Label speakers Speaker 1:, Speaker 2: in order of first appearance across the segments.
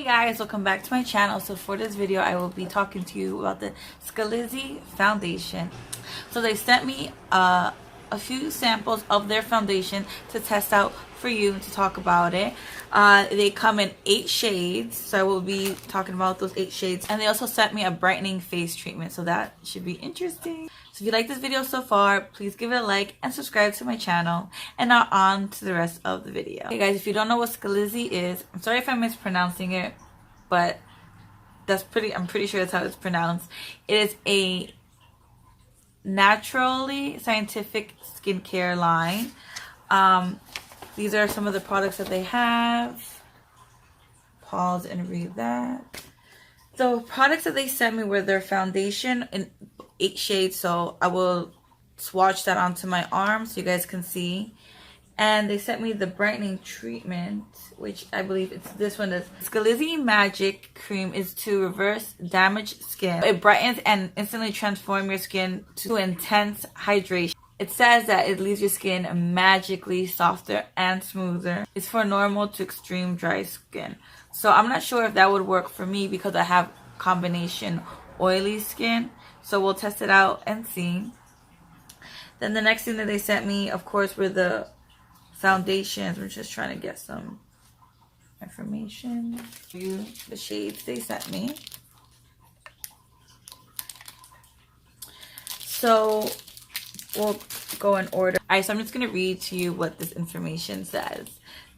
Speaker 1: guys, welcome back to my channel. So for this video I will be talking to you about the Scalisi Foundation. So they sent me a few samples of their foundation to test out for you and to talk about it. They come in 8 shades, so I will be talking about those 8 shades. And they also sent me a brightening face treatment, so that should be interesting. So if you like this video so far, please give it a like and subscribe to my channel. And now on to the rest of the video. Okay guys, if you don't know what Scalisi is, I'm sorry if I'm mispronouncing it, but I'm pretty sure that's how it's pronounced. It is a naturally scientific skincare line. These are some of the products that they have. Pause and read that. The products that they sent me were their foundation in 8 shades, so I will swatch that onto my arm so you guys can see. And they sent me the brightening treatment, which I believe it's this one. Is Scalisi Magic Cream is to reverse damaged skin. It brightens and instantly transforms your skin to intense hydration. It says that it leaves your skin magically softer and smoother. It's for normal to extreme dry skin. So I'm not sure if that would work for me because I have combination oily skin. So we'll test it out and see. Then the next thing that they sent me, of course, were the foundations. We're just trying to get some information. The shades they sent me. So we'll go in order. Alright, so I'm just going to read to you what this information says.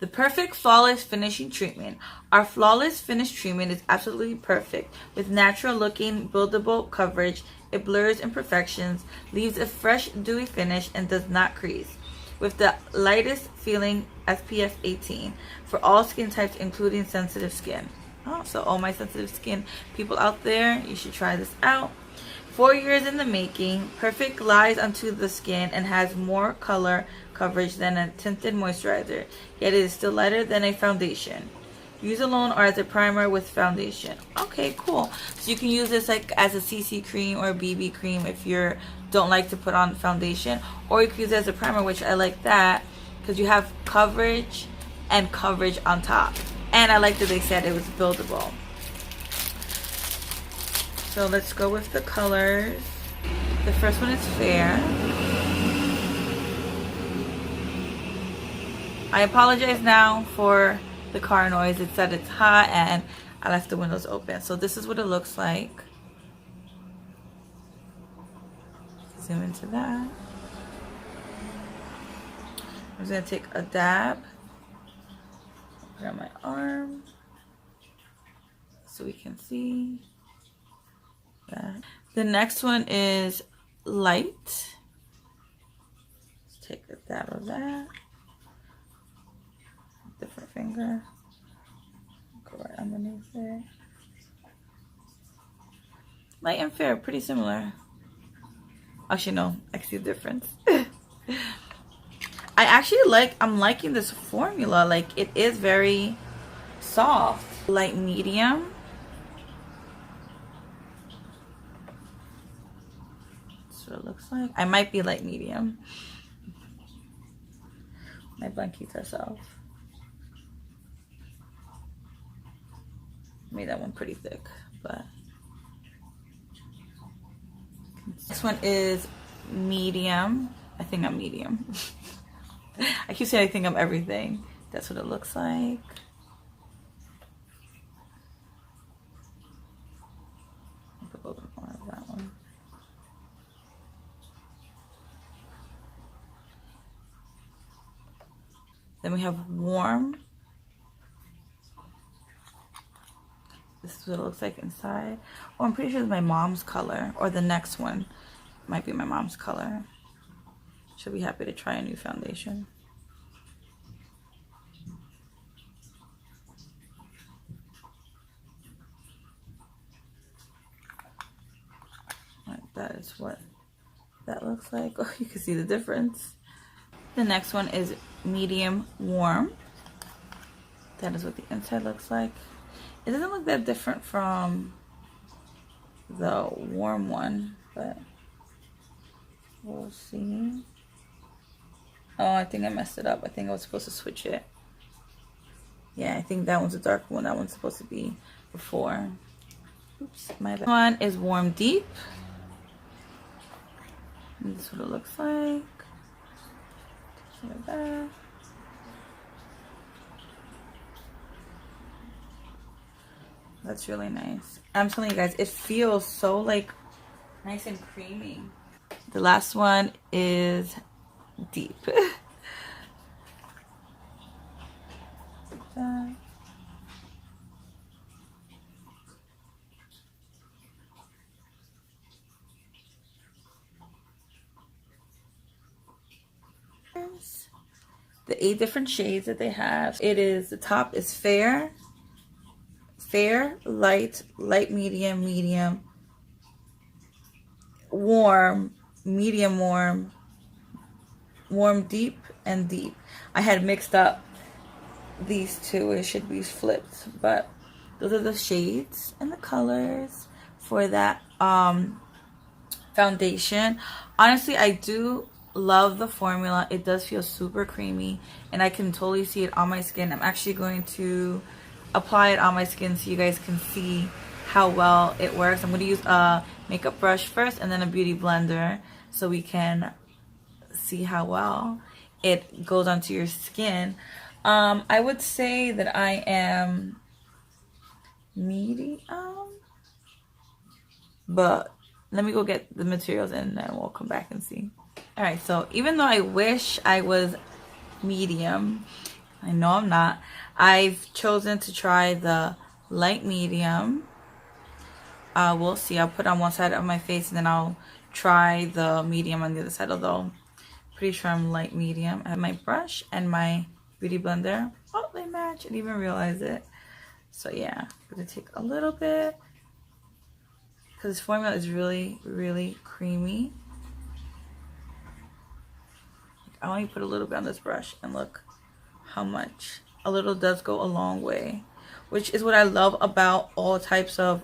Speaker 1: The perfect flawless finishing treatment. Our flawless finish treatment is absolutely perfect. With natural looking buildable coverage, it blurs imperfections, leaves a fresh dewy finish, and does not crease. With the lightest feeling SPF 18 for all skin types including sensitive skin. Oh, so all my sensitive skin people out there, you should try this out. 4 years in the making, perfect glides onto the skin and has more color coverage than a tinted moisturizer, yet it is still lighter than a foundation. Use alone or as a primer with foundation. Okay, cool. So you can use this like as a CC cream or a BB cream if you don't like to put on foundation, or you can use it as a primer, which I like that because you have coverage and coverage on top. And I like that they said it was buildable. So let's go with the colors. The first one is fair. I apologize now for the car noise. It said it's hot and I left the windows open. So this is what it looks like. Zoom into that. I'm just going to take a dab. Put it on my arm so we can see. The next one is light. Let's take a dab of that. Different finger. Go right underneath there. Light and fair, pretty similar. Actually, no, I see the difference. I'm liking this formula. Like, it is very soft. Light medium. What it looks like. I might be light medium. My blankies herself. Made that one pretty thick, but this one is medium. I think I'm medium. I keep saying I think I'm everything. That's what it looks like. I'll put a little bit more of that one. Then we have warm. This is what it looks like inside. Oh, I'm pretty sure it's my mom's color. Or the next one might be my mom's color. She'll be happy to try a new foundation. Right, that is what that looks like. Oh, you can see the difference. The next one is medium warm. That is what the inside looks like. It doesn't look that different from the warm one, but we'll see. Oh, I think I messed it up. I think I was supposed to switch it. Yeah, I think that one's a dark one. That one's supposed to be before. Oops, my bad. This one is Warm Deep. And this is what it looks like. Like that. That's really nice. I'm telling you guys, it feels so like nice and creamy. The last one is Deep. The 8 different shades that they have. It is, the top is fair, light, light, medium, medium, warm, medium warm, warm deep, and deep. I had mixed up these two. It should be flipped, but those are the shades and the colors for that foundation. Honestly, I do love the formula. It does feel super creamy, and I can totally see it on my skin. I'm actually going to apply it on my skin so you guys can see how well it works. I'm going to use a makeup brush first and then a beauty blender so we can see how well it goes onto your skin. I would say that I am medium, but let me go get the materials and then we'll come back and see. Alright, so even though I wish I was medium, I know I'm not, I've chosen to try the light medium. We'll see. I'll put it on one side of my face and then I'll try the medium on the other side, although pretty sure I'm light medium. I have my brush and my beauty blender. Oh, they match. I didn't even realize it. So yeah, I'm going to take a little bit because this formula is really, really creamy. I only put a little bit on this brush and look how much. A little does go a long way, which is what I love about all types of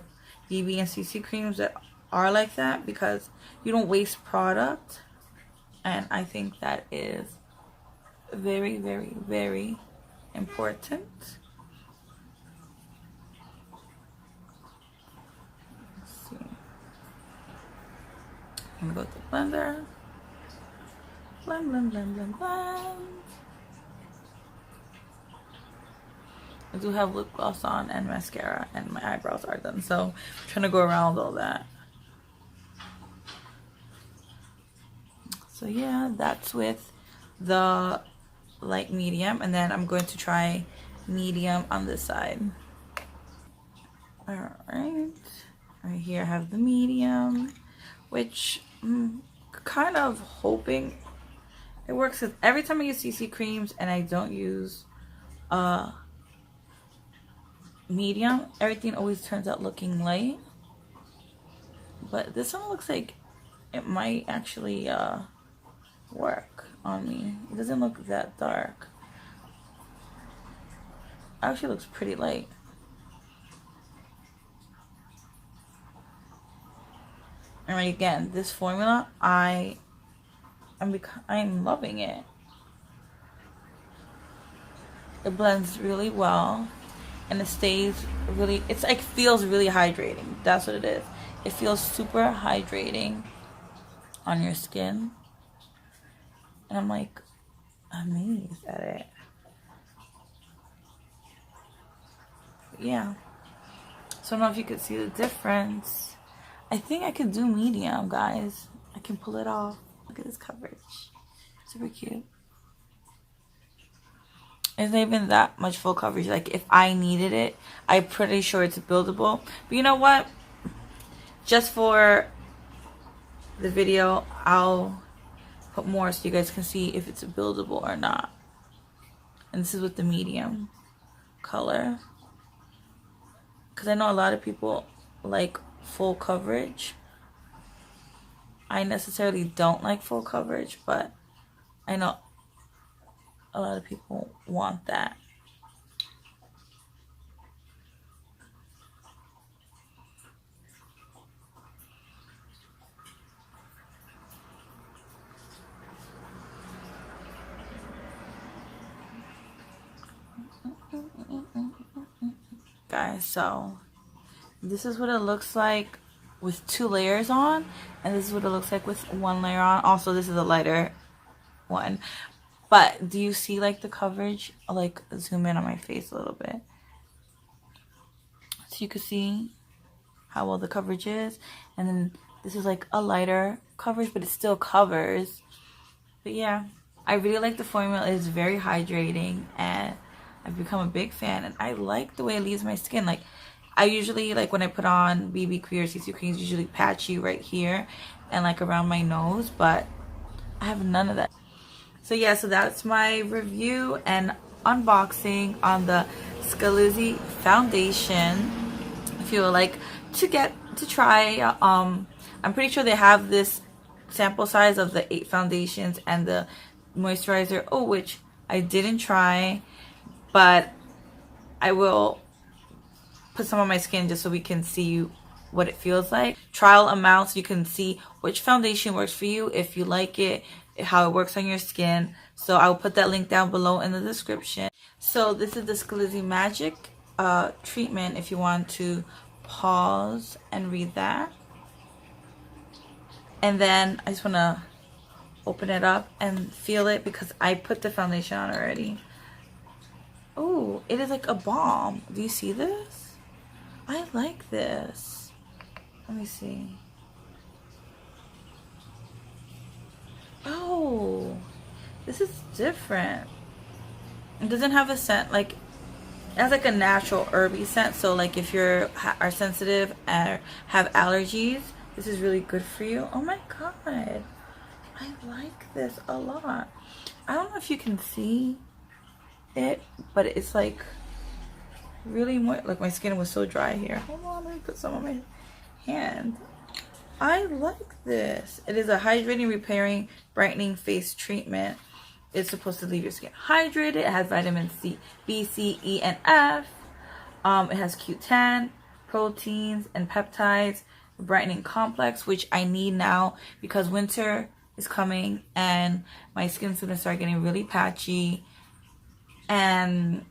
Speaker 1: BB and CC creams that are like that, because you don't waste product, and I think that is very, very, very important. Let's see. I'm gonna go with the blender. Blend, blend, blend, blend, blend. I do have lip gloss on and mascara, and my eyebrows are done, so I'm trying to go around all that. So yeah, that's with the light medium, and then I'm going to try medium on this side. Alright, right here I have the medium, which I'm kind of hoping it works, because every time I use CC creams and I don't use medium, everything always turns out looking light. But this one looks like it might actually work on me. It doesn't look that dark. It actually looks pretty light. And again, this formula, I'm loving it. It blends really well, and it stays really, it's like feels really hydrating. That's what it is. It feels super hydrating on your skin, and I'm like amazed at it. But yeah, so I don't know if you could see the difference. I think I could do medium, guys. I can pull it off. Look at this coverage, super cute. It's not even that much full coverage. Like, if I needed it, I'm pretty sure it's buildable. But you know what? Just for the video, I'll put more so you guys can see if it's buildable or not. And this is with the medium color, because I know a lot of people like full coverage. I necessarily don't like full coverage, but I know a lot of people want that. Guys, so this is what it looks like with 2 layers on, and this is what it looks like with 1 layer on. Also, this is a lighter one. But do you see like the coverage? I'll like zoom in on my face a little bit so you can see how well the coverage is. And then this is like a lighter coverage, but it still covers. But yeah, I really like the formula. It's very hydrating, and I've become a big fan, and I like the way it leaves my skin. Like, I usually, like when I put on BB cream or CC cream, it's usually patchy right here and like around my nose, but I have none of that. So yeah, so that's my review and unboxing on the Scalisi Foundation. If you would like to try, I'm pretty sure they have this sample size of the 8 foundations and the moisturizer, which I didn't try, but I will put some on my skin just so we can see what it feels like. Trial amounts, you can see which foundation works for you, if you like it, how it works on your skin. So I'll put that link down below in the description. So this is the Scalisi Magic treatment, if you want to pause and read that. And then I just want to open it up and feel it because I put the foundation on already. Oh, it is like a balm. Do you see this? I like this. Let me see. Oh, this is different. It doesn't have a scent. Like, it has like a natural herby scent. So like if you're are sensitive or have allergies, this is really good for you. Oh my god, I like this a lot. I don't know if you can see it, but it's like really more, like my skin was so dry here. Hold on, let me put some on my hand. I like this. It is a hydrating, repairing, brightening face treatment. It's supposed to leave your skin hydrated. It has vitamin C, B, C, E, and F. It has Q10, proteins, and peptides, brightening complex, which I need now because winter is coming and my skin's gonna start getting really patchy. And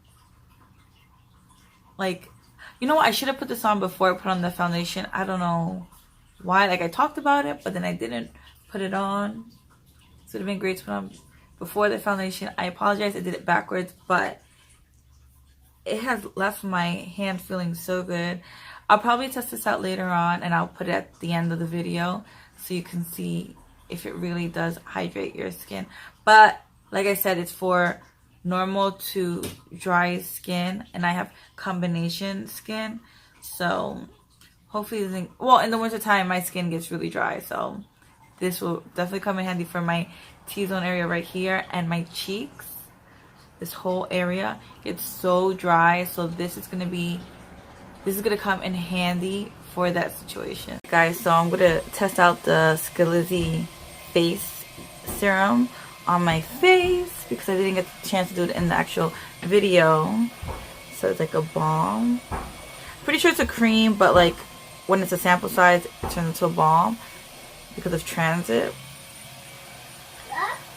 Speaker 1: like, you know what? I should have put this on before I put on the foundation. I don't know why. Like, I talked about it, but then I didn't put it on. So it would have been great to put on before the foundation. I apologize, I did it backwards, but it has left my hand feeling so good. I'll probably test this out later on and I'll put it at the end of the video so you can see if it really does hydrate your skin. But like I said, it's for normal to dry skin, and I have combination skin, so hopefully it doesn't, well, in the winter time my skin gets really dry, so this will definitely come in handy for my T-zone area right here and my cheeks. This whole area gets so dry, so this is gonna come in handy for that situation, guys. So I'm gonna test out the Scalisi face serum on my face because I didn't get the chance to do it in the actual video. So it's like a balm. Pretty sure it's a cream, but like when it's a sample size, it turns into a balm because of transit.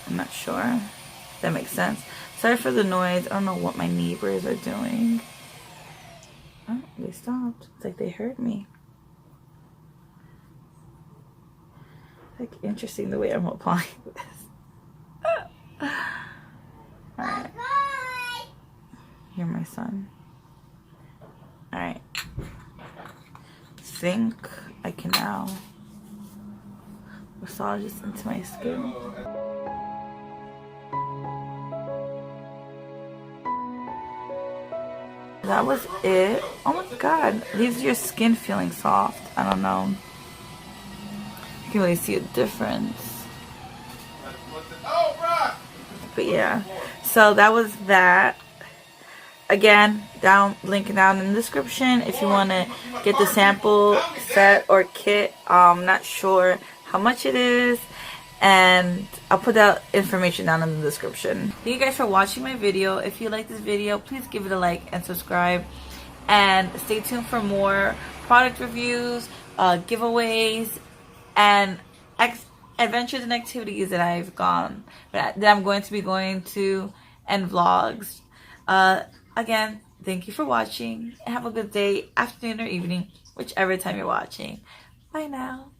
Speaker 1: I'm not sure. That makes sense. Sorry for the noise. I don't know what my neighbors are doing. Oh, they stopped. It's like they heard me. Like, interesting the way I'm applying this. Alright. You're my son. Alright. Think I can now massage this into my skin. That was it. Oh my god. Leaves your skin feeling soft. I don't know. You can really see a difference. But yeah. So that was that. Again, link down in the description if you want to get the sample set or kit. I'm not sure how much it is, and I'll put that information down in the description. Thank you guys for watching my video. If you like this video, please give it a like and subscribe, and stay tuned for more product reviews, giveaways, and adventures and activities that that I'm going to be going to, and vlogs. Again, thank you for watching. Have a good day, afternoon, or evening, whichever time you're watching. Bye now.